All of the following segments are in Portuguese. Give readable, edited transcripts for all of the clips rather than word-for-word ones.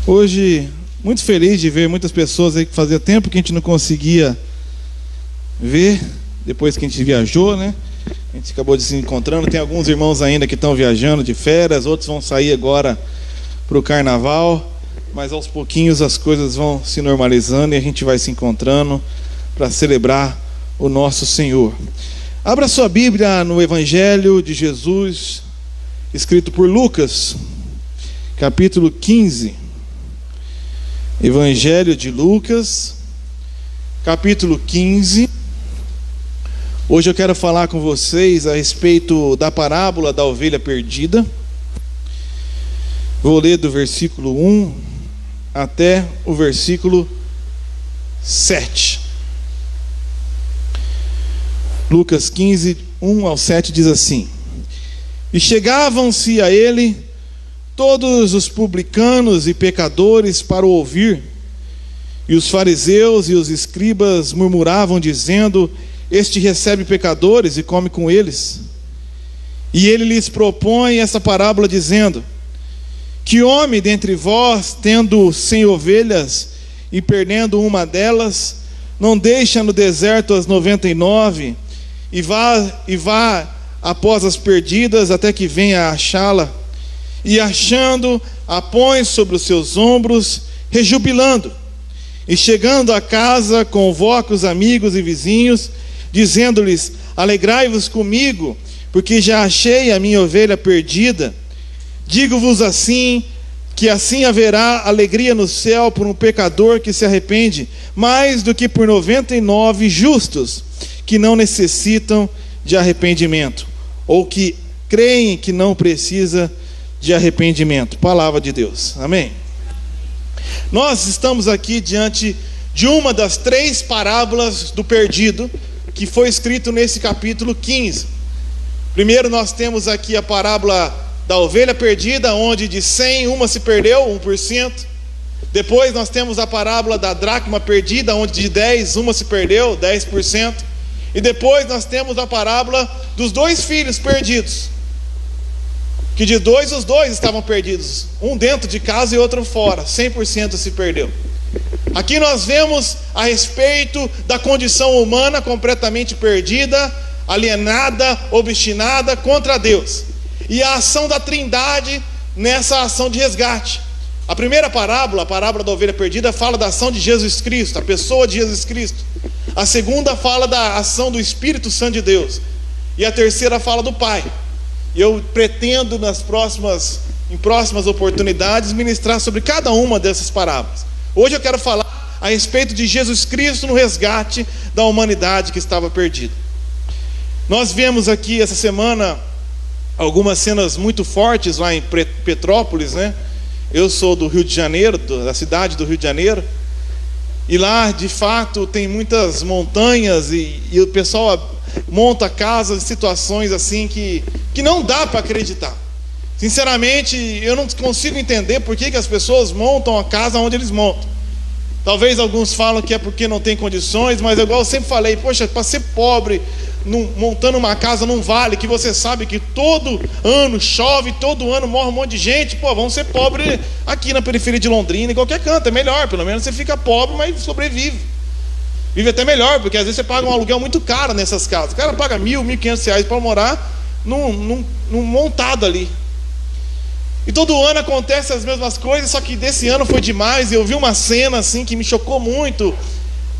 Hoje, muito feliz de ver muitas pessoas aí que fazia tempo que a gente não conseguia ver, depois que a gente viajou, né? A gente acabou de se encontrando. Tem alguns irmãos ainda que estão viajando de férias, outros vão sair agora para o carnaval, mas aos pouquinhos as coisas vão se normalizando e a gente vai se encontrando para celebrar o nosso Senhor. Abra sua Bíblia no Evangelho de Jesus, escrito por Lucas, capítulo 15. Evangelho de Lucas, capítulo 15. Hoje eu quero falar com vocês a respeito da parábola da ovelha perdida. Vou ler do versículo 1 até o versículo 7. Lucas 15, 1 ao 7 diz assim: E chegavam-se a ele todos os publicanos e pecadores para o ouvir, e os fariseus e os escribas murmuravam, dizendo: Este recebe pecadores e come com eles. E ele lhes propõe essa parábola, dizendo: Que homem dentre vós, tendo 100 ovelhas e perdendo uma delas, não deixa no deserto as 99 e vá após as perdidas até que venha a achá-la, e achando, a põe sobre os seus ombros, rejubilando, e chegando a casa, convoca os amigos e vizinhos, dizendo-lhes: Alegrai-vos comigo, porque já achei a minha ovelha perdida. Digo-vos assim, que assim haverá alegria no céu por um pecador que se arrepende, mais do que por 99 justos, que não necessitam de arrependimento, ou que creem que não precisa de arrependimento. Palavra de Deus, amém? Nós estamos aqui diante de uma das 3 parábolas do perdido, que foi escrito nesse capítulo 15. Primeiro nós temos aqui a parábola da ovelha perdida, onde de 100, uma se perdeu, 1%. Depois nós temos a parábola da dracma perdida, onde de 10, uma se perdeu, 10%. E depois nós temos a parábola dos 2 filhos perdidos, que de 2 os 2 estavam perdidos, um dentro de casa e outro fora, 100% se perdeu. Aqui nós vemos a respeito da condição humana completamente perdida, alienada, obstinada contra Deus, e a ação da Trindade nessa ação de resgate. A primeira parábola, a parábola da ovelha perdida, fala da ação de Jesus Cristo, a pessoa de Jesus Cristo. A segunda fala da ação do Espírito Santo de Deus, e a terceira fala do Pai. E eu pretendo em próximas oportunidades ministrar sobre cada uma dessas parábolas. Hoje eu quero falar a respeito de Jesus Cristo no resgate da humanidade que estava perdida. Nós vemos aqui essa semana algumas cenas muito fortes lá em Petrópolis, né? Eu sou do Rio de Janeiro, da cidade do Rio de Janeiro, e lá de fato tem muitas montanhas e o pessoal monta casas, situações assim que não dá para acreditar. Sinceramente, eu não consigo entender por que as pessoas montam a casa onde eles montam. Talvez alguns falam que é porque não tem condições, mas igual eu sempre falei, poxa, para ser pobre, montando uma casa num vale, que você sabe que todo ano chove, todo ano morre um monte de gente, vamos ser pobres aqui na periferia de Londrina, em qualquer canto, é melhor, pelo menos você fica pobre, mas sobrevive. Vive até melhor, porque às vezes você paga um aluguel muito caro nessas casas. O cara paga R$1.000, R$1.500 para morar num montado ali. E todo ano acontece as mesmas coisas, só que desse ano foi demais. Eu vi uma cena assim que me chocou muito.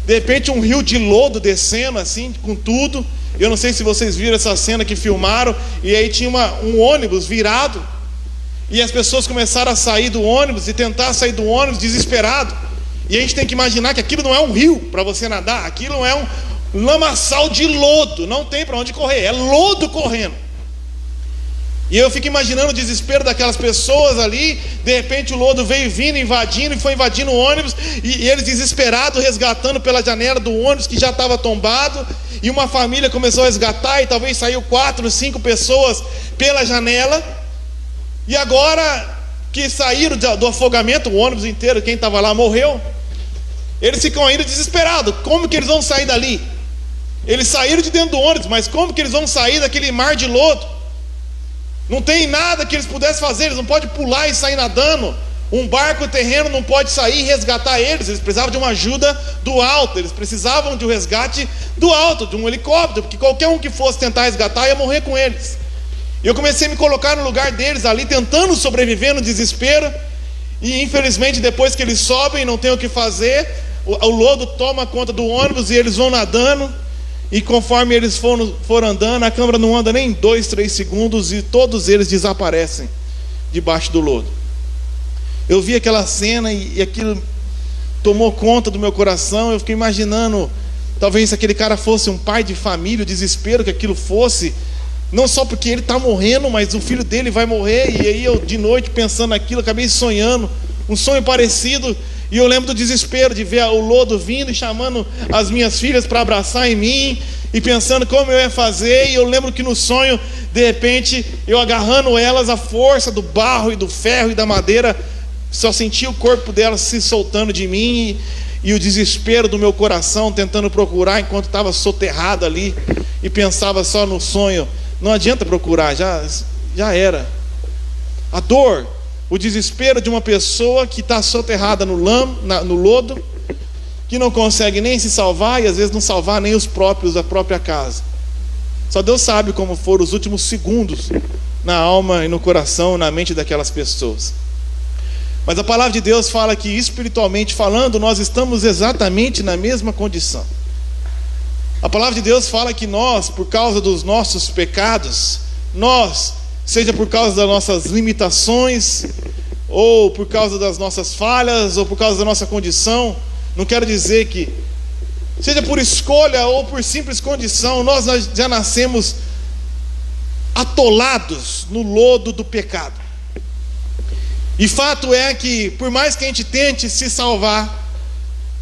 De repente um rio de lodo descendo assim, com tudo. Eu não sei se vocês viram essa cena que filmaram. E aí tinha um ônibus virado, e as pessoas começaram a sair do ônibus e tentar sair do ônibus desesperado. E a gente tem que imaginar que aquilo não é um rio para você nadar, aquilo é um lamaçal de lodo, não tem para onde correr, é lodo correndo. E eu fico imaginando o desespero daquelas pessoas ali. De repente o lodo veio vindo, invadindo, e foi invadindo o ônibus, e eles desesperados, resgatando pela janela do ônibus que já estava tombado. E uma família começou a resgatar, e talvez saiu 4, 5 pessoas pela janela. E agora que saíram do afogamento, o ônibus inteiro, quem estava lá morreu, eles ficam ainda desesperados. Como que eles vão sair dali? Eles saíram de dentro do ônibus, mas como que eles vão sair daquele mar de lodo? Não tem nada que eles pudessem fazer, eles não podem pular e sair nadando. Um barco terreno não pode sair e resgatar eles. Eles precisavam de uma ajuda do alto. Eles precisavam de um resgate do alto, de um helicóptero, porque qualquer um que fosse tentar resgatar ia morrer com eles. E eu comecei a me colocar no lugar deles ali, tentando sobreviver no desespero. E infelizmente depois que eles sobem, não tem o que fazer, o lodo toma conta do ônibus e eles vão nadando. E conforme eles foram andando, a câmera não anda nem 2, 3 segundos e todos eles desaparecem debaixo do lodo. Eu vi aquela cena e aquilo tomou conta do meu coração. Eu fiquei imaginando, talvez se aquele cara fosse um pai de família, o desespero que aquilo fosse, não só porque ele está morrendo, mas o filho dele vai morrer. E aí eu de noite pensando naquilo, acabei sonhando um sonho parecido. E eu lembro do desespero de ver o lodo vindo e chamando as minhas filhas para abraçar em mim, e pensando como eu ia fazer. E eu lembro que no sonho, de repente, eu agarrando elas, a força do barro e do ferro e da madeira, só sentia o corpo delas se soltando de mim, e o desespero do meu coração tentando procurar enquanto estava soterrado ali. E pensava só no sonho, não adianta procurar, já era. A dor, o desespero de uma pessoa que está soterrada no lodo, que não consegue nem se salvar, e às vezes não salvar nem os próprios da própria casa. Só Deus sabe como foram os últimos segundos na alma e no coração, na mente daquelas pessoas. Mas a palavra de Deus fala que, espiritualmente falando, nós estamos exatamente na mesma condição. A palavra de Deus fala que nós, por causa dos nossos pecados, seja por causa das nossas limitações, ou por causa das nossas falhas, ou por causa da nossa condição, não quero dizer que, seja por escolha ou por simples condição, nós já nascemos atolados no lodo do pecado. E fato é que, por mais que a gente tente se salvar,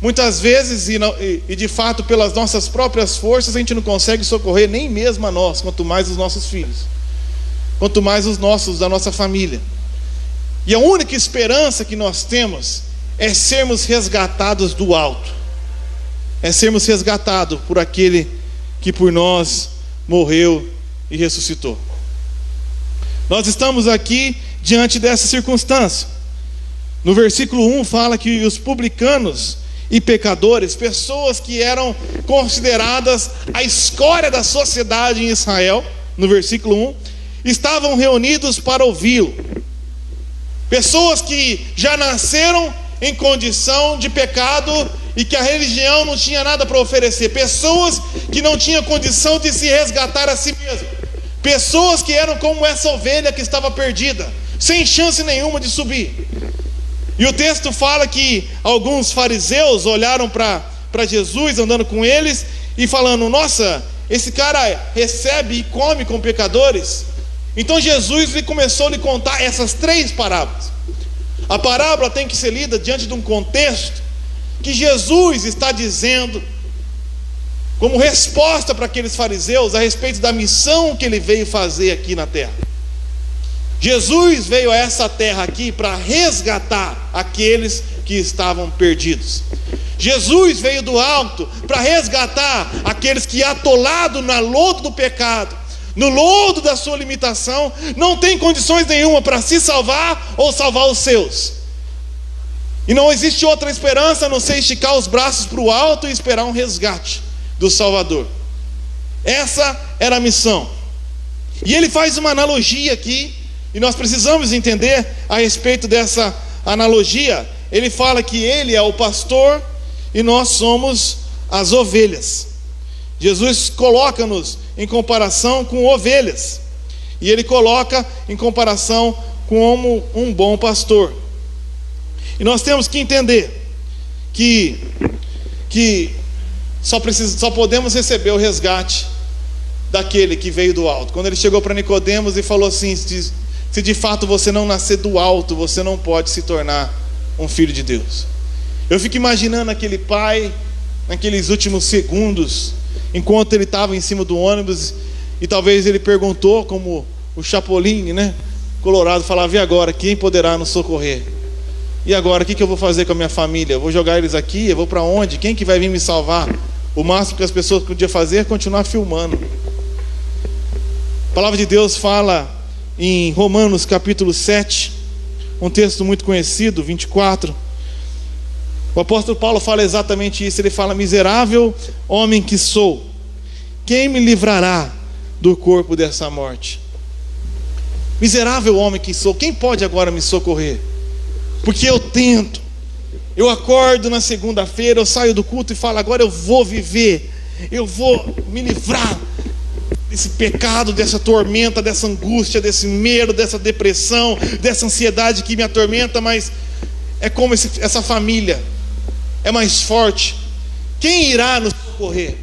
muitas vezes, e de fato pelas nossas próprias forças, a gente não consegue socorrer nem mesmo a nós, quanto mais os nossos filhos, quanto mais os nossos, da nossa família. E a única esperança que nós temos é sermos resgatados do alto, é sermos resgatados por aquele que por nós morreu e ressuscitou. Nós estamos aqui diante dessa circunstância. No versículo 1 fala que os publicanos e pecadores, pessoas que eram consideradas a escória da sociedade em Israel, no versículo 1, estavam reunidos para ouvi-lo. Pessoas que já nasceram em condição de pecado e que a religião não tinha nada para oferecer. Pessoas que não tinham condição de se resgatar a si mesmo. Pessoas que eram como essa ovelha que estava perdida, sem chance nenhuma de subir. E o texto fala que alguns fariseus olharam para Jesus andando com eles e falando: nossa, esse cara recebe e come com pecadores. Então Jesus começou a lhe contar essas 3 parábolas. A parábola tem que ser lida diante de um contexto que Jesus está dizendo como resposta para aqueles fariseus a respeito da missão que ele veio fazer aqui na terra. Jesus veio a essa terra aqui para resgatar aqueles que estavam perdidos. Jesus veio do alto para resgatar aqueles que, atolados no lodo do pecado, no lodo da sua limitação, não tem condições nenhuma para se salvar ou salvar os seus. E não existe outra esperança a não ser esticar os braços para o alto e esperar um resgate do Salvador. Essa era a missão. E ele faz uma analogia aqui, e nós precisamos entender a respeito dessa analogia. Ele fala que ele é o pastor e nós somos as ovelhas. Jesus coloca-nos em comparação com ovelhas, e ele coloca em comparação como um bom pastor. E nós temos que entender que só podemos receber o resgate daquele que veio do alto. Quando ele chegou para Nicodemos e falou assim: se de fato você não nascer do alto, você não pode se tornar um filho de Deus. Eu fico imaginando aquele pai, naqueles últimos segundos, enquanto ele estava em cima do ônibus, e talvez ele perguntou, como o Chapolin, né, Colorado, falava: e agora, quem poderá nos socorrer? E agora, o que eu vou fazer com a minha família? Eu vou jogar eles aqui? Eu vou para onde? Quem que vai vir me salvar? O máximo que as pessoas podiam fazer é continuar filmando. A palavra de Deus fala em Romanos capítulo 7, um texto muito conhecido, 24. O apóstolo Paulo fala exatamente isso. Ele fala: miserável homem que sou, quem me livrará do corpo dessa morte? Miserável homem que sou, quem pode agora me socorrer? Porque eu tento, eu acordo na segunda-feira, eu saio do culto e falo: agora eu vou viver, eu vou me livrar desse pecado, dessa tormenta, dessa angústia, desse medo, dessa depressão, dessa ansiedade que me atormenta. Mas é como essa família é mais forte. Quem irá nos socorrer?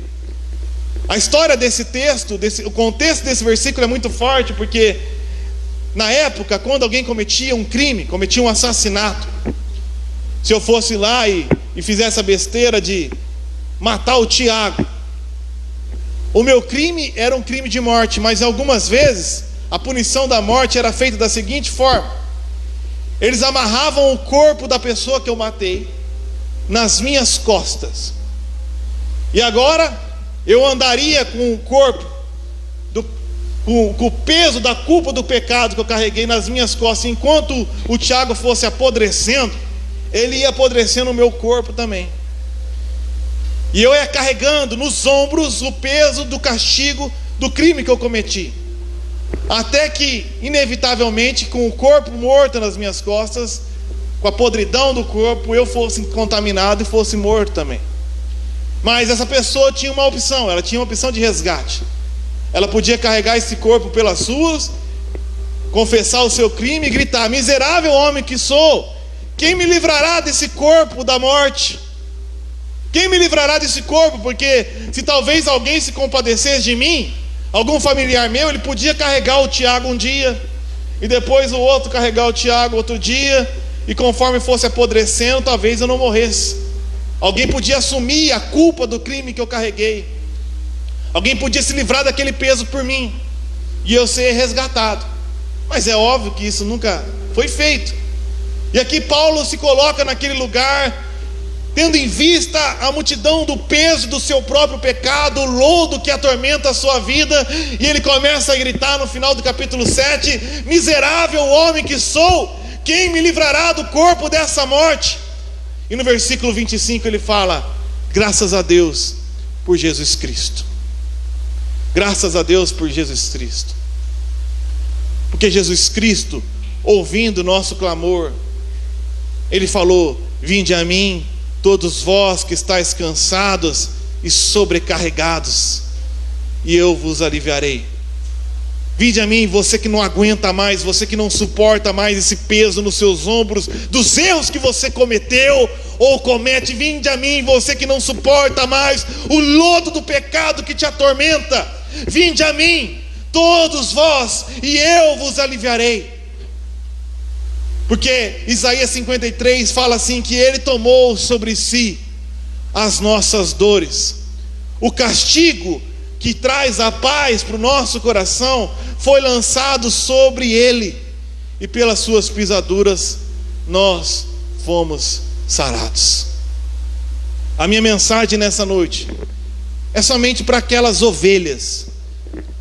A história desse texto, o contexto desse versículo é muito forte, porque na época, quando alguém cometia um crime, cometia um assassinato, se eu fosse lá e fizesse a besteira de matar o Tiago, o meu crime era um crime de morte. Mas algumas vezes a punição da morte era feita da seguinte forma: eles amarravam o corpo da pessoa que eu matei nas minhas costas, e agora eu andaria com o corpo com o peso da culpa do pecado que eu carreguei nas minhas costas. Enquanto o Tiago fosse apodrecendo, ele ia apodrecendo o meu corpo também, e eu ia carregando nos ombros o peso do castigo do crime que eu cometi, até que inevitavelmente, com o corpo morto nas minhas costas, com a podridão do corpo, eu fosse contaminado e fosse morto também. Mas essa pessoa tinha uma opção, ela tinha uma opção de resgate. Ela podia carregar esse corpo pelas ruas, confessar o seu crime e gritar: miserável homem que sou, quem me livrará desse corpo da morte? Quem me livrará desse corpo? Porque se talvez alguém se compadecesse de mim, algum familiar meu, ele podia carregar o Tiago um dia, e depois o outro carregar o Tiago outro dia, e conforme fosse apodrecendo, talvez eu não morresse. Alguém podia assumir a culpa do crime que eu carreguei. Alguém podia se livrar daquele peso por mim, e eu ser resgatado. Mas é óbvio que isso nunca foi feito. E aqui Paulo se coloca naquele lugar, tendo em vista a multidão do peso do seu próprio pecado, o lodo que atormenta a sua vida, e ele começa a gritar no final do capítulo 7: miserável homem que sou, quem me livrará do corpo dessa morte? E no versículo 25 ele fala: graças a Deus por Jesus Cristo. Graças a Deus por Jesus Cristo. Porque Jesus Cristo, ouvindo o nosso clamor, ele falou: vinde a mim, todos vós que estáis cansados e sobrecarregados, e eu vos aliviarei. Vinde a mim, você que não aguenta mais, você que não suporta mais esse peso nos seus ombros, dos erros que você cometeu ou comete. Vinde a mim, você que não suporta mais o lodo do pecado que te atormenta. Vinde a mim, todos vós, e eu vos aliviarei. Porque Isaías 53 fala assim, que ele tomou sobre si as nossas dores. O castigo que traz a paz para o nosso coração foi lançado sobre ele, e pelas suas pisaduras nós fomos sarados. A minha mensagem nessa noite é somente para aquelas ovelhas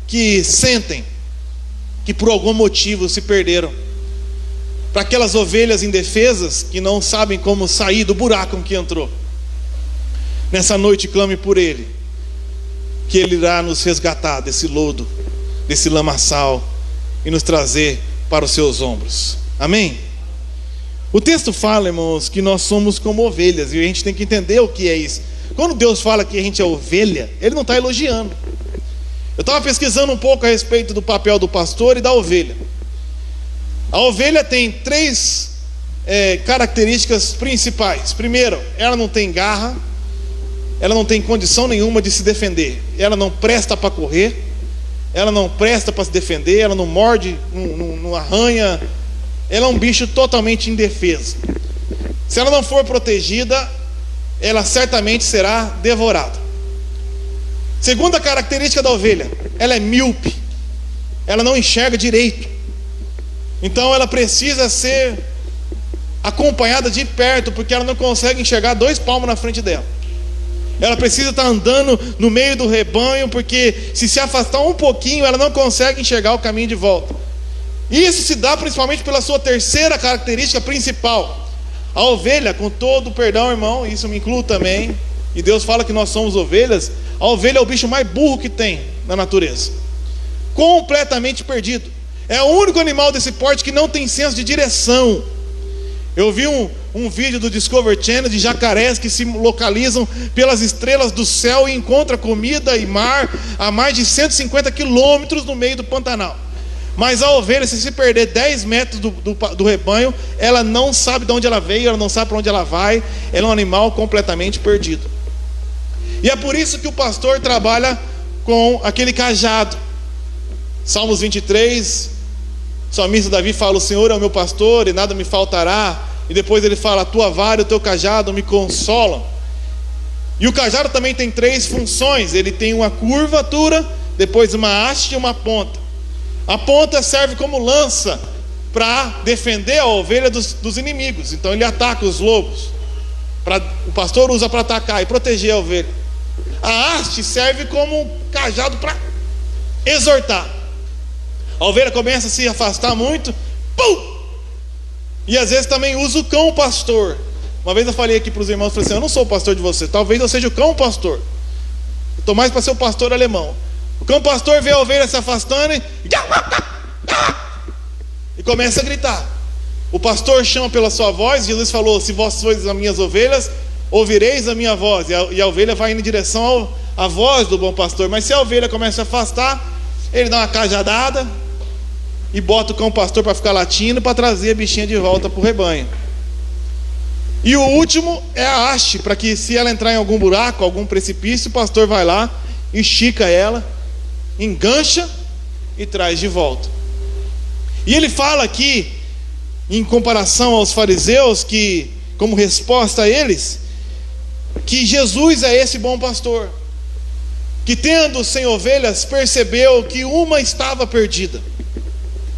que sentem que por algum motivo se perderam, para aquelas ovelhas indefesas que não sabem como sair do buraco em que entrou. Nessa noite clame por ele, que ele irá nos resgatar desse lodo, desse lamaçal, e nos trazer para os seus ombros. Amém? O texto fala, irmãos, que nós somos como ovelhas, e a gente tem que entender o que é isso. Quando Deus fala que a gente é ovelha, ele não está elogiando. Eu estava pesquisando um pouco a respeito do papel do pastor e da ovelha. A ovelha tem três características principais. Primeiro, ela não tem garra, ela não tem condição nenhuma de se defender, ela não presta para correr, ela não presta para se defender, ela não morde, não arranha, ela é um bicho totalmente indefeso. Se ela não for protegida, ela certamente será devorada. Segunda característica da ovelha, ela é míope, ela não enxerga direito, então ela precisa ser acompanhada de perto, porque ela não consegue enxergar 2 palmos na frente dela. Ela precisa estar andando no meio do rebanho, porque se afastar um pouquinho, ela não consegue enxergar o caminho de volta. Isso se dá principalmente pela sua terceira característica principal. A ovelha, com todo o perdão, irmão, isso me inclui também, e Deus fala que nós somos ovelhas. A ovelha é o bicho mais burro que tem na natureza, completamente perdido. É o único animal desse porte que não tem senso de direção. Eu vi um vídeo do Discovery Channel de jacarés que se localizam pelas estrelas do céu e encontram comida e mar a mais de 150 quilômetros no meio do Pantanal. Mas a ovelha, se perder 10 metros do rebanho, ela não sabe de onde ela veio, ela não sabe para onde ela vai. Ela é um animal completamente perdido. E é por isso que o pastor trabalha com aquele cajado. Salmos 23, o salmista Davi fala: o Senhor é o meu pastor e nada me faltará. E depois ele fala: a tua vara e o teu cajado me consolam. E o cajado também tem 3 funções. Ele tem uma curvatura, depois uma haste e uma ponta. A ponta serve como lança para defender a ovelha dos inimigos. Então ele ataca os lobos. O pastor usa para atacar e proteger a ovelha. A haste serve como um cajado para exortar. A ovelha começa a se afastar muito, pum! E às vezes também usa o cão pastor. Uma vez eu falei aqui para os irmãos, falei assim: eu não sou o pastor de você, talvez eu seja o cão pastor. Eu estou mais para ser o pastor alemão. O cão pastor vê a ovelha se afastando e começa a gritar. O pastor chama pela sua voz. Jesus falou: se vós sois as minhas ovelhas, ouvireis a minha voz. E a ovelha vai indo em direção à voz do bom pastor. Mas se a ovelha começa a afastar, ele dá uma cajadada e bota o cão pastor para ficar latindo, para trazer a bichinha de volta para o rebanho. E o último é a haste, para que se ela entrar em algum buraco, algum precipício, o pastor vai lá, estica ela, engancha e traz de volta. E ele fala aqui, em comparação aos fariseus, que, como resposta a eles, que Jesus é esse bom pastor, que tendo 100 ovelhas, percebeu que uma estava perdida.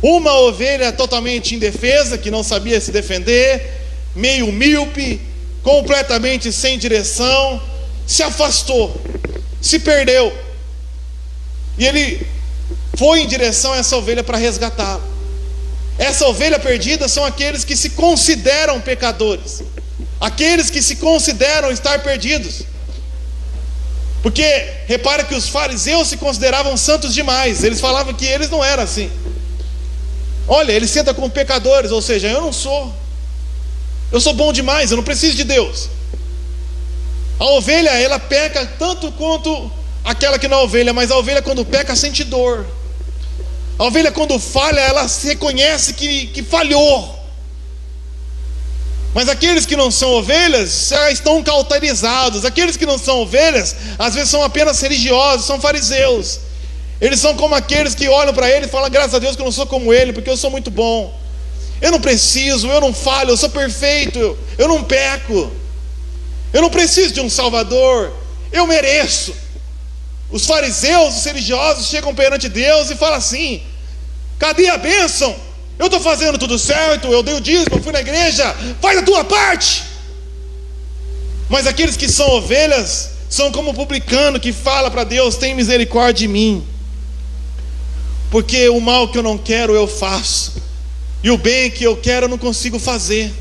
Uma ovelha totalmente indefesa, que não sabia se defender, meio míope, completamente sem direção, se afastou, se perdeu. E ele foi em direção a essa ovelha para resgatá-la. Essa ovelha perdida são aqueles que se consideram pecadores, aqueles que se consideram estar perdidos. Porque repara que os fariseus se consideravam santos demais. Eles falavam que eles não eram assim. Olha, ele senta com pecadores, ou seja, eu não sou. Eu sou bom demais, eu não preciso de Deus. A ovelha, ela peca tanto quanto aquela que não é ovelha, mas a ovelha quando peca sente dor. A ovelha quando falha, ela se reconhece que falhou. Mas aqueles que não são ovelhas já estão cauterizados. Aqueles que não são ovelhas, às vezes são apenas religiosos, são fariseus. Eles são como aqueles que olham para ele e falam: graças a Deus que eu não sou como ele, porque eu sou muito bom. Eu não preciso, eu não falho, eu sou perfeito, eu não peco. Eu não preciso de um salvador, eu mereço. Os fariseus, os religiosos chegam perante Deus e falam assim: cadê a bênção? Eu estou fazendo tudo certo, eu dei o dízimo, eu fui na igreja, faz a tua parte. Mas aqueles que são ovelhas são como o publicano que fala para Deus: tem misericórdia de mim, porque o mal que eu não quero eu faço, e o bem que eu quero eu não consigo fazer,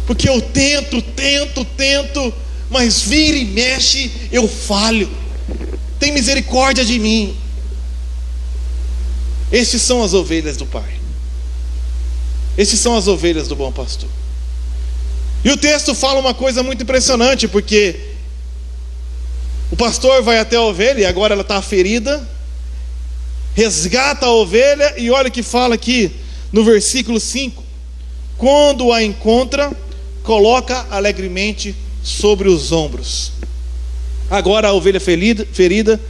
porque eu tento, mas vira e mexe eu falho. Tem misericórdia de mim. Estes são as ovelhas do Pai. Estes são as ovelhas do bom pastor. E o texto fala uma coisa muito impressionante, porque o pastor vai até a ovelha, e agora ela está ferida, resgata a ovelha, e olha o que fala aqui no versículo 5: quando a encontra, coloca alegremente sobre os ombros. Agora a ovelha ferida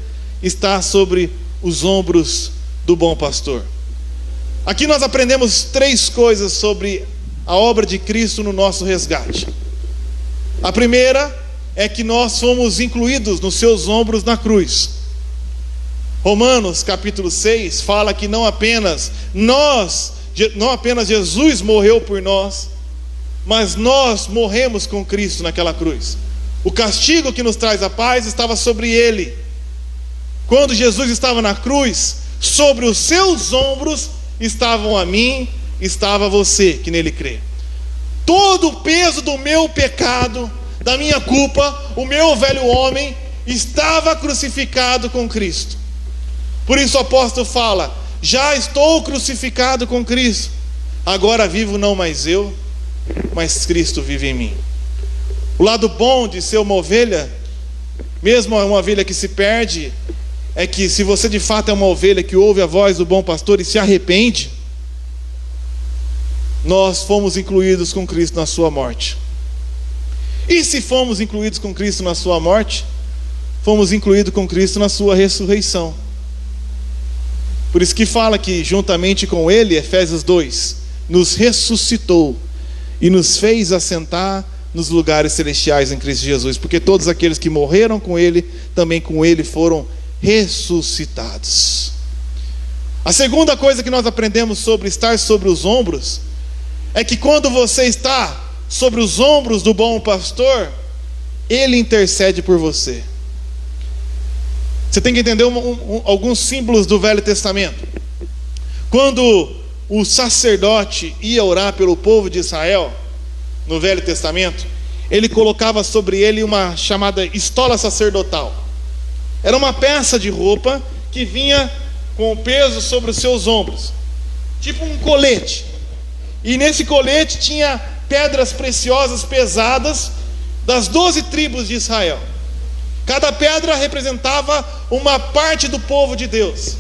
está sobre os ombros do bom pastor. Aqui nós aprendemos 3 coisas sobre a obra de Cristo no nosso resgate. A primeira é que nós fomos incluídos nos seus ombros na cruz. Romanos capítulo 6 fala que não apenas Jesus morreu por nós, mas nós morremos com Cristo naquela cruz. O castigo que nos traz a paz estava sobre ele. Quando Jesus estava na cruz, sobre os seus ombros estavam a mim, estava a você que nele crê. Todo o peso do meu pecado, da minha culpa, o meu velho homem, estava crucificado com Cristo. Por isso o apóstolo fala: já estou crucificado com Cristo, agora vivo não mais eu, mas Cristo vive em mim. O lado bom de ser uma ovelha, mesmo uma ovelha que se perde, é que se você de fato é uma ovelha que ouve a voz do bom pastor e se arrepende, nós fomos incluídos com Cristo na sua morte. E se fomos incluídos com Cristo na sua morte, fomos incluídos com Cristo na sua ressurreição. Por isso que fala que juntamente com ele, Efésios 2, nos ressuscitou e nos fez assentar nos lugares celestiais em Cristo Jesus, porque todos aqueles que morreram com ele, também com ele foram ressuscitados. A segunda coisa que nós aprendemos sobre estar sobre os ombros é que quando você está sobre os ombros do bom pastor, ele intercede por você. Você tem que entender alguns símbolos do Velho Testamento. Quando o sacerdote ia orar pelo povo de Israel, no Velho Testamento, ele colocava sobre ele uma chamada estola sacerdotal. Era uma peça de roupa que vinha com o peso sobre os seus ombros, tipo um colete. E nesse colete tinha pedras preciosas pesadas das 12 tribos de Israel. Cada pedra representava uma parte do povo de Deus.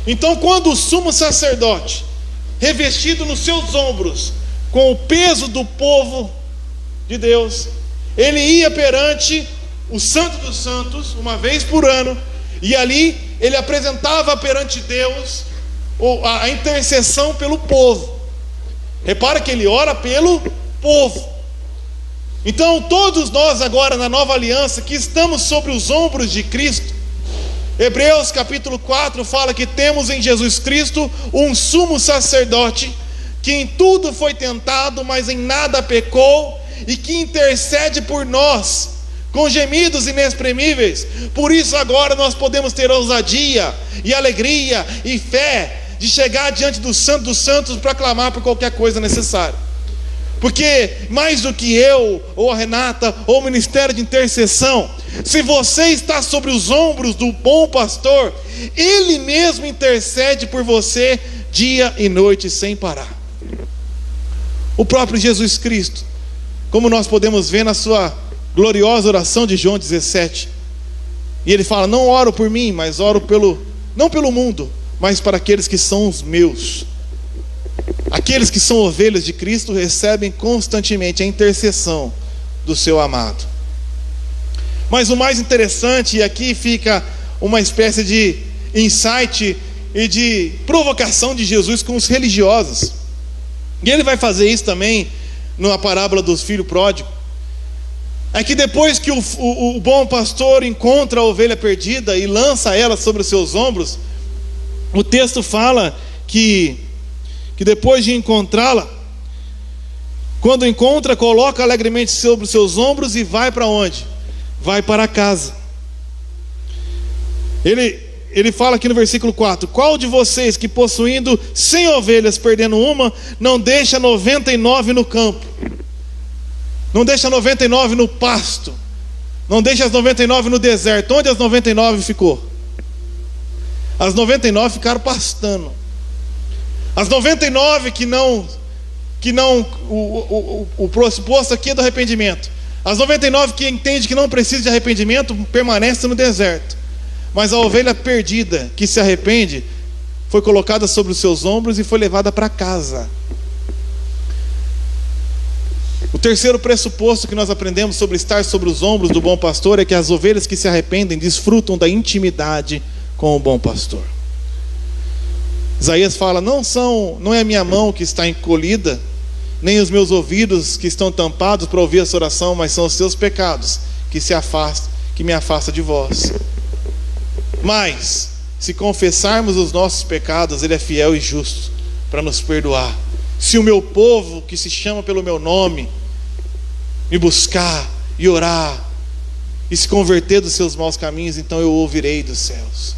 Então, quando o sumo sacerdote, revestido nos seus ombros com o peso do povo de Deus, ele ia perante o Santo dos Santos uma vez por ano, e ali ele apresentava perante Deus a intercessão pelo povo. Repara que ele ora pelo povo. Então todos nós agora na nova aliança, que estamos sobre os ombros de Cristo, Hebreus capítulo 4 fala que temos em Jesus Cristo um sumo sacerdote, que em tudo foi tentado, mas em nada pecou, e que intercede por nós, com gemidos inexprimíveis. Por isso agora nós podemos ter ousadia, e alegria, e fé, de chegar diante do Santo dos Santos para clamar por qualquer coisa necessária. Porque mais do que eu, ou a Renata, ou o ministério de intercessão, se você está sobre os ombros do bom pastor, ele mesmo intercede por você dia e noite sem parar. O próprio Jesus Cristo, como nós podemos ver na sua gloriosa oração de João 17, e ele fala: não oro por mim, mas oro não pelo mundo, mas para aqueles que são os meus. Aqueles que são ovelhas de Cristo recebem constantemente a intercessão do seu amado. Mas o mais interessante, e aqui fica uma espécie de insight e de provocação de Jesus com os religiosos, e ele vai fazer isso também na parábola dos filhos pródigos, é que depois que o bom pastor encontra a ovelha perdida e lança ela sobre os seus ombros, o texto fala que depois de encontrá-la, quando encontra, coloca alegremente sobre os seus ombros e vai para onde? Vai para casa. Ele fala aqui no versículo 4: qual de vocês que possuindo 100 ovelhas, perdendo uma, não deixa 99 no campo? Não deixa 99 no pasto? Não deixa as 99 no deserto? Onde as 99 ficou? As 99 ficaram pastando. As 99 que não o pressuposto aqui é do arrependimento. As 99 que entende que não precisa de arrependimento permanecem no deserto. Mas a ovelha perdida que se arrepende foi colocada sobre os seus ombros e foi levada para casa. O terceiro pressuposto que nós aprendemos sobre estar sobre os ombros do bom pastor é que as ovelhas que se arrependem desfrutam da intimidade com o bom pastor. Isaías fala: não é a minha mão que está encolhida, nem os meus ouvidos que estão tampados para ouvir essa oração, mas são os seus pecados que me afastam de vós. Mas se confessarmos os nossos pecados, ele é fiel e justo para nos perdoar. Se o meu povo, que se chama pelo meu nome, me buscar e orar e se converter dos seus maus caminhos, então eu ouvirei dos céus.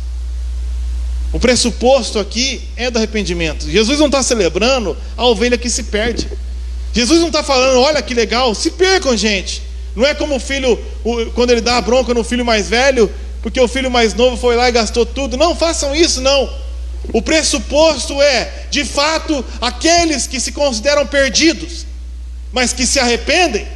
O pressuposto aqui é do arrependimento. Jesus não está celebrando a ovelha que se perde. Jesus não está falando, olha que legal, se percam, gente. Não é como o filho, quando ele dá a bronca no filho mais velho, porque o filho mais novo foi lá e gastou tudo. Não façam isso, não. O pressuposto é, de fato, aqueles que se consideram perdidos, mas que se arrependem,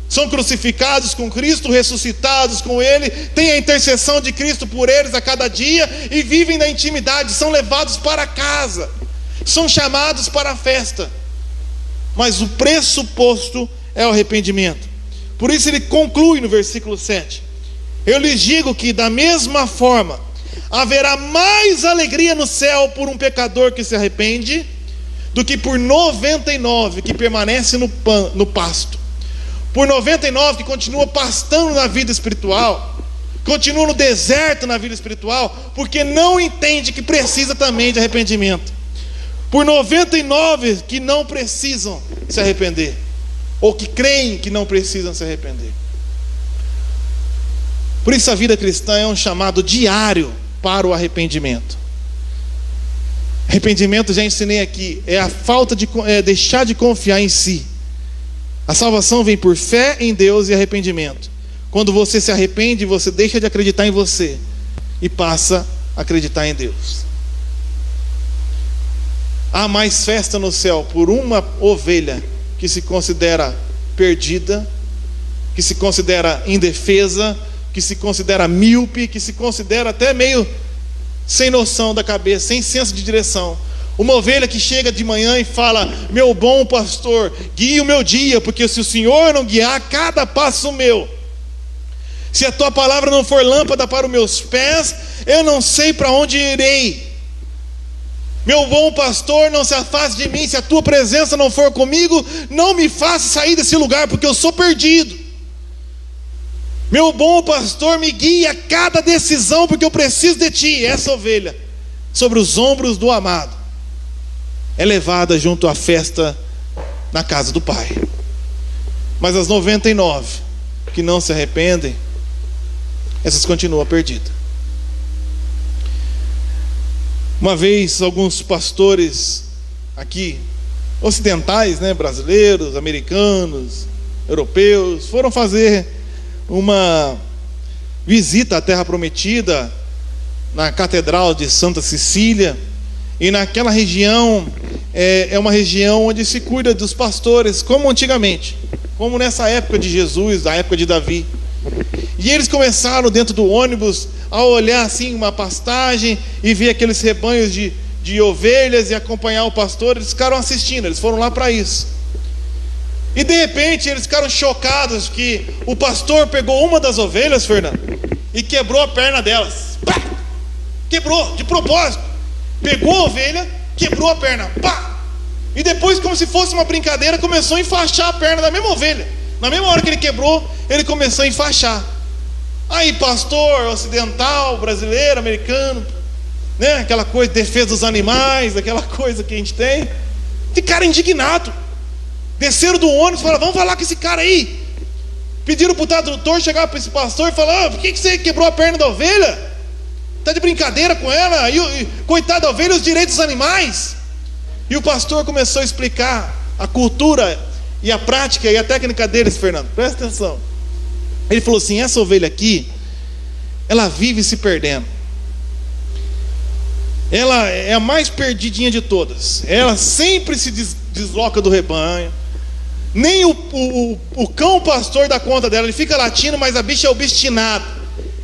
são crucificados com Cristo, ressuscitados com Ele, têm a intercessão de Cristo por eles a cada dia e vivem na intimidade, são levados para casa, são chamados para a festa. Mas o pressuposto é o arrependimento. Por isso ele conclui no versículo 7: eu lhes digo que da mesma forma haverá mais alegria no céu por um pecador que se arrepende do que por 99 que permanece no pasto. Por 99 que continua pastando na vida espiritual, continua no deserto na vida espiritual, porque não entende que precisa também de arrependimento. Por 99 que não precisam se arrepender, ou que creem que não precisam se arrepender. Por isso a vida cristã é um chamado diário para o arrependimento. Arrependimento, já ensinei aqui, é a falta de deixar de confiar em si. A salvação vem por fé em Deus e arrependimento. Quando você se arrepende, você deixa de acreditar em você e passa a acreditar em Deus. Há mais festa no céu por uma ovelha que se considera perdida, que se considera indefesa, que se considera míope, que se considera até meio sem noção da cabeça, sem senso de direção. Uma ovelha que chega de manhã e fala: meu bom pastor, guie o meu dia, porque se o Senhor não guiar cada passo meu, se a tua palavra não for lâmpada para os meus pés, eu não sei para onde irei. Meu bom pastor, não se afaste de mim, se a tua presença não for comigo, não me faça sair desse lugar, porque eu sou perdido. Meu bom pastor, me guie a cada decisão, porque eu preciso de ti. Essa ovelha, sobre os ombros do amado, é levada junto à festa na casa do Pai. Mas as 99 que não se arrependem, essas continuam perdidas. Uma vez alguns pastores aqui, ocidentais, brasileiros, americanos, europeus, foram fazer uma visita à Terra Prometida, na Catedral de Santa Cecília. E naquela região, é uma região onde se cuida dos pastores, como antigamente, como nessa época de Jesus, da época de Davi. E eles começaram dentro do ônibus a olhar assim uma pastagem e ver aqueles rebanhos de ovelhas e acompanhar o pastor. Eles ficaram assistindo, eles foram lá para isso. E de repente eles ficaram chocados que o pastor pegou uma das ovelhas, Fernando, e quebrou a perna delas. Pá! Quebrou, de propósito. Pegou a ovelha, quebrou a perna. Pá! E depois, como se fosse uma brincadeira, começou a enfaixar a perna da mesma ovelha. Na mesma hora que ele quebrou, ele começou a enfaixar. Aí pastor ocidental, brasileiro, americano, aquela coisa de defesa dos animais, aquela coisa que a gente tem, ficaram indignados. Desceram do ônibus e falaram: vamos falar com esse cara aí. Pediram para o tradutor chegar para esse pastor e falar: por que você quebrou a perna da ovelha? Está de brincadeira com ela? E coitada da ovelha, os direitos dos animais. E o pastor começou a explicar a cultura e a prática e a técnica deles, Fernando. Presta atenção. Ele falou assim: essa ovelha aqui, ela vive se perdendo. Ela é a mais perdidinha de todas. Ela sempre se desloca do rebanho. Nem o cão pastor dá conta dela. Ele fica latindo, mas a bicha é obstinada.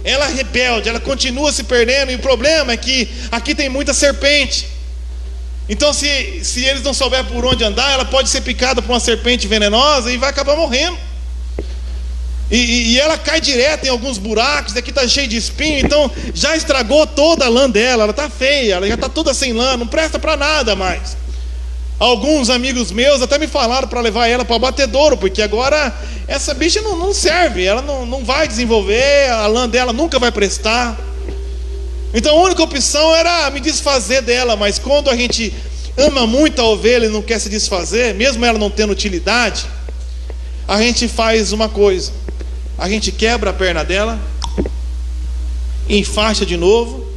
Ela é rebelde, ela continua se perdendo. E o problema é que aqui tem muita serpente. Então se eles não souberem por onde andar, ela pode ser picada por uma serpente venenosa e vai acabar morrendo. E ela cai direto em alguns buracos. Aqui está cheio de espinho. Então já estragou toda a lã dela. Ela está feia, ela já está toda sem lã, não presta para nada mais. Alguns amigos meus até me falaram para levar ela para o abatedouro, porque agora essa bicha não serve. Ela não vai desenvolver, a lã dela nunca vai prestar. Então a única opção era me desfazer dela. Mas quando a gente ama muito a ovelha e não quer se desfazer, mesmo ela não tendo utilidade, a gente faz uma coisa: a gente quebra a perna dela, enfaixa de novo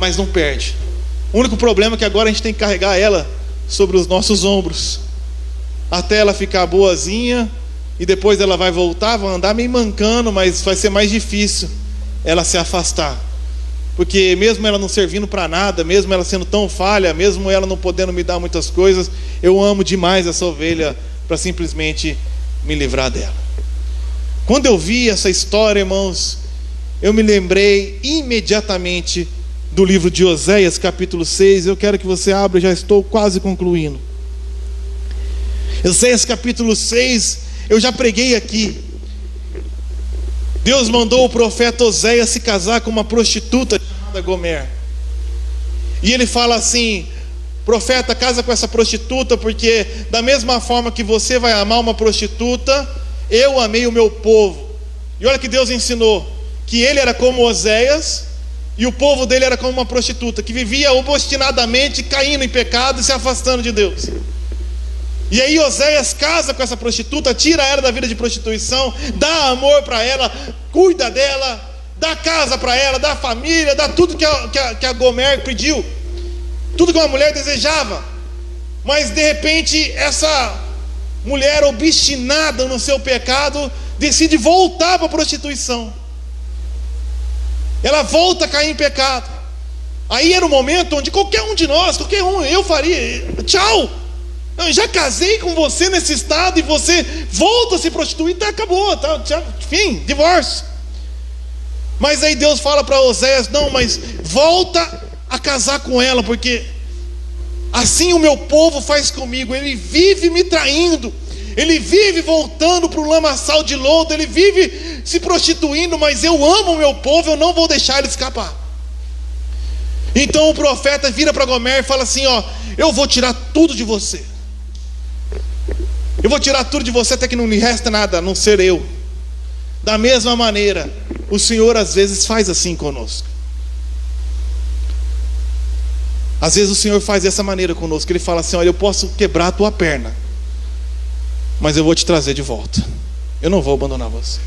mas não perde. O único problema é que agora a gente tem que carregar ela sobre os nossos ombros, até ela ficar boazinha, e depois ela vai voltar, vai andar meio mancando, mas vai ser mais difícil ela se afastar, porque mesmo ela não servindo para nada, mesmo ela sendo tão falha, mesmo ela não podendo me dar muitas coisas, eu amo demais essa ovelha para simplesmente me livrar dela. Quando eu vi essa história, irmãos, eu me lembrei imediatamente do livro de Oséias, capítulo 6. Eu quero que você abra, já estou quase concluindo. Oséias capítulo 6, eu já preguei aqui. Deus mandou o profeta Oséias se casar com uma prostituta chamada Gomer. E ele fala assim: profeta, casa com essa prostituta, porque da mesma forma que você vai amar uma prostituta, eu amei o meu povo. E olha que Deus ensinou, que ele era como Oséias, e o povo dele era como uma prostituta, que vivia obstinadamente caindo em pecado e se afastando de Deus. E aí Oséias casa com essa prostituta, tira ela da vida de prostituição, dá amor para ela, cuida dela, dá casa para ela, dá família, dá tudo que a Gomer pediu, tudo que uma mulher desejava. Mas de repente essa mulher obstinada no seu pecado decide voltar para a prostituição. Ela volta a cair em pecado. Aí era o momento onde qualquer um de nós, eu faria: tchau, eu já casei com você nesse estado e você volta a se prostituir, tá, acabou, tá, tchau, fim, divórcio. Mas aí Deus fala para Oséias: não, mas volta a casar com ela, porque assim o meu povo faz comigo. Ele vive me traindo, ele vive voltando para o lamaçal de lodo, ele vive se prostituindo, mas eu amo o meu povo, eu não vou deixar ele escapar. Então o profeta vira para Gomer e fala assim: ó, eu vou tirar tudo de você, eu vou tirar tudo de você até que não lhe resta nada a não ser eu. Da mesma maneira, o Senhor às vezes faz assim conosco. Às vezes o Senhor faz dessa maneira conosco. Ele fala assim: olha, eu posso quebrar a tua perna, mas eu vou te trazer de volta, eu não vou abandonar você.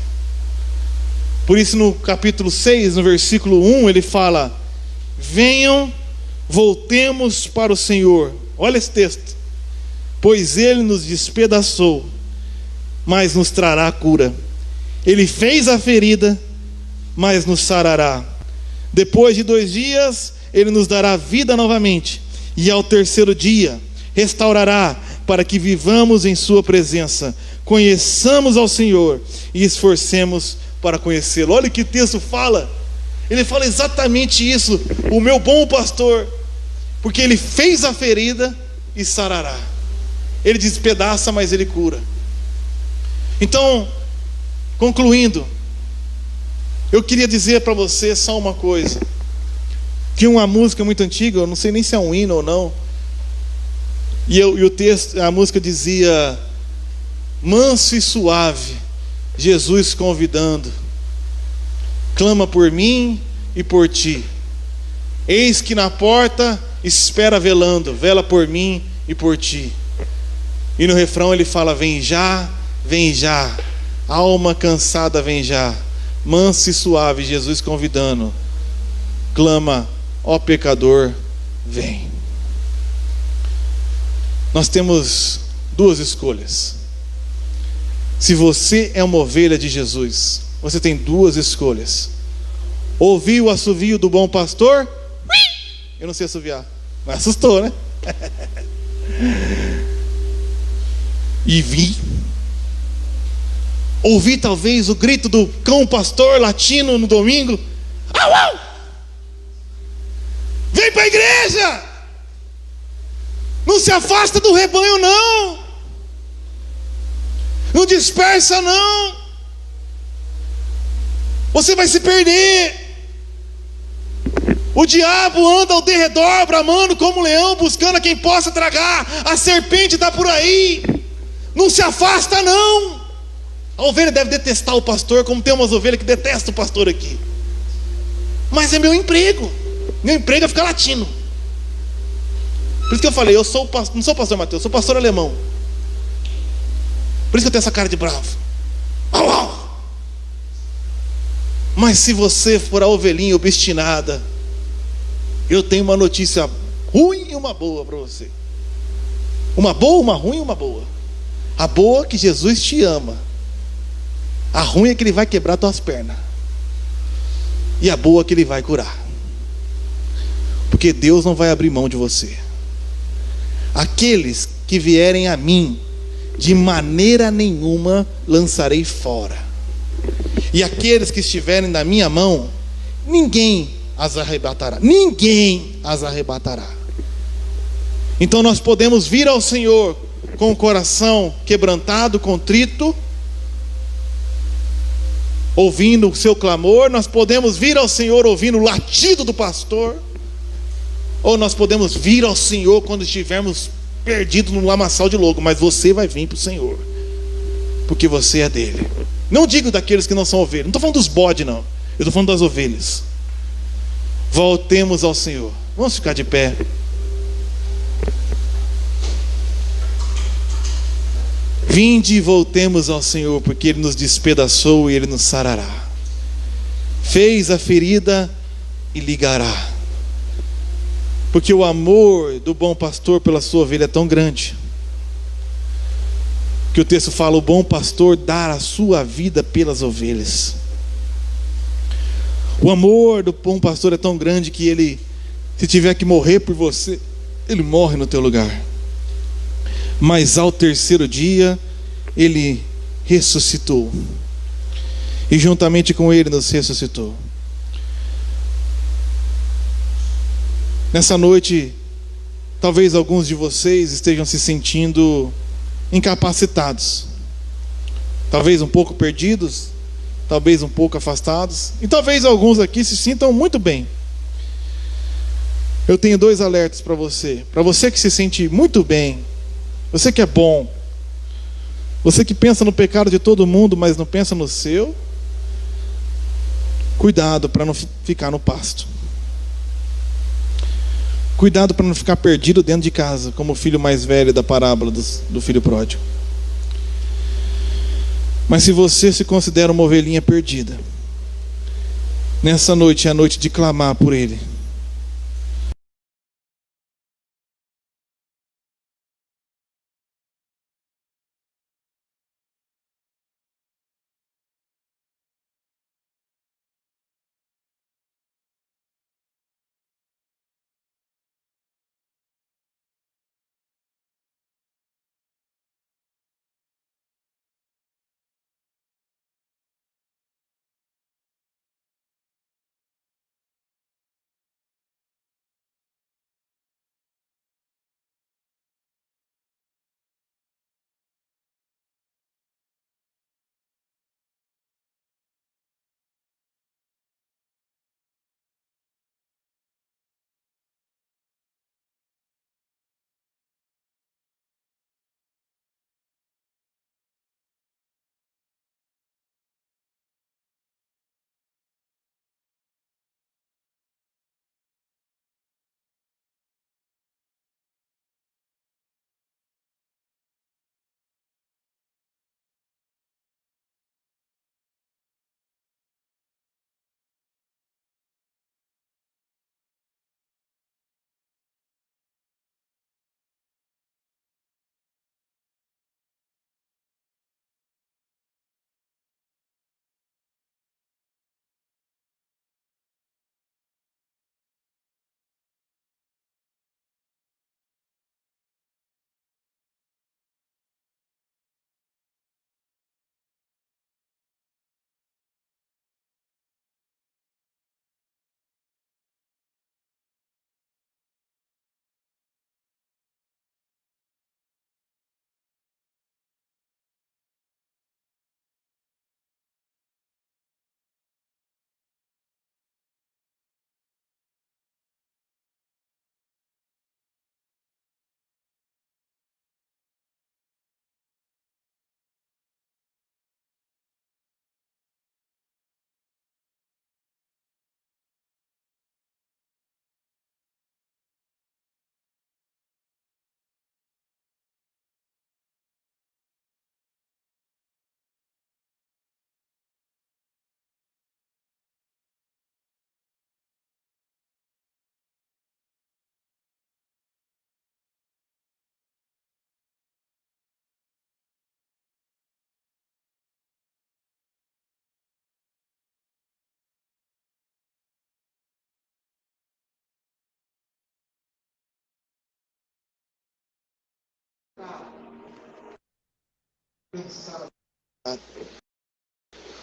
Por isso no capítulo 6, no versículo 1, ele fala: venham, voltemos para o Senhor. Olha esse texto: pois Ele nos despedaçou, mas nos trará cura. Ele fez a ferida, mas nos sarará. Depois de 2 dias, Ele nos dará vida novamente, e ao 3º dia restaurará, para que vivamos em sua presença, conheçamos ao Senhor e esforcemos para conhecê-lo. Olha o que o texto fala. Ele fala exatamente isso: o meu bom pastor, porque ele fez a ferida e sarará. Ele despedaça, mas ele cura. Então, concluindo, eu queria dizer para você só uma coisa: que uma música muito antiga, eu não sei nem se é um hino ou não, e o texto, a música dizia: manso e suave, Jesus convidando, clama por mim e por ti. Eis que na porta espera velando, vela por mim e por ti. E no refrão ele fala: vem já, alma cansada vem já, manso e suave, Jesus convidando, clama, ó pecador, vem. Nós temos 2 escolhas. Se você é uma ovelha de Jesus, você tem 2 escolhas: ouvir o assovio do bom pastor. Eu não sei assoviar, mas assustou, né? E vir ouvir talvez o grito do cão pastor latino no domingo: au, au! Vem para a igreja, não se afasta do rebanho não, não dispersa não, você vai se perder. O diabo anda ao derredor, bramando como leão, buscando a quem possa tragar. A serpente está por aí, não se afasta não. A ovelha deve detestar o pastor, como tem umas ovelhas que detestam o pastor aqui. Mas é meu emprego é ficar latino. Por isso que eu falei, não sou o pastor Mateus, sou pastor alemão. Por isso que eu tenho essa cara de bravo. Au, au. Mas se você for a ovelhinha obstinada, Eu tenho uma notícia ruim e uma boa para você. Uma boa, uma ruim e uma boa. A boa é que Jesus te ama. A ruim é que Ele vai quebrar tuas pernas. E a boa é que Ele vai curar. Porque Deus não vai abrir mão de você. Aqueles que vierem a mim, de maneira nenhuma lançarei fora. E aqueles que estiverem na minha mão, ninguém as arrebatará. Ninguém as arrebatará. Então nós podemos vir ao Senhor com o coração quebrantado, contrito, ouvindo o seu clamor. Nós podemos vir ao Senhor ouvindo o latido do pastor. Ou nós podemos vir ao Senhor quando estivermos perdidos no lamaçal de lodo. Mas você vai vir para o Senhor, porque você é dele. Não digo daqueles que não são ovelhas. Não estou falando dos bodes, não. Eu estou falando das ovelhas. Voltemos ao Senhor. Vamos ficar de pé. Vinde e voltemos ao Senhor, porque Ele nos despedaçou e Ele nos sarará. Fez a ferida e ligará. Porque o amor do bom pastor pela sua ovelha é tão grande, que o texto fala: o bom pastor dá a sua vida pelas ovelhas. O amor do bom pastor é tão grande que ele, se tiver que morrer por você, ele morre no teu lugar. Mas ao terceiro dia ele ressuscitou, e juntamente com ele nos ressuscitou. Nessa noite, talvez alguns de vocês estejam se sentindo incapacitados, talvez um pouco perdidos, talvez um pouco afastados, e talvez alguns aqui se sintam muito bem. Eu tenho dois alertas para você. Para você que se sente muito bem, você que é bom, você que pensa no pecado de todo mundo, mas não pensa no seu, cuidado para não ficar no pasto. Cuidado para não ficar perdido dentro de casa, como o filho mais velho da parábola do filho pródigo. Mas se você se considera uma ovelhinha perdida, nessa noite é a noite de clamar por Ele.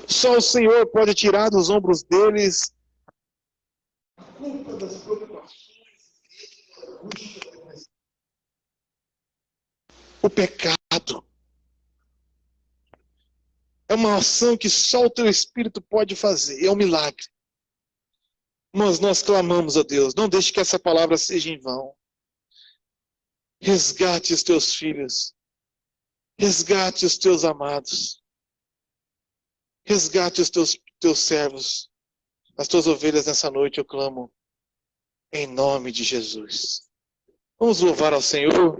Só o Senhor pode tirar dos ombros deles a culpa das preocupações, o pecado. É uma ação que só o teu Espírito pode fazer. É um milagre. Mas nós clamamos a Deus. Não deixe que essa palavra seja em vão. Resgate os teus filhos. Resgate os teus amados. Resgate os teus servos. As tuas ovelhas nessa noite eu clamo. Em nome de Jesus. Vamos louvar ao Senhor.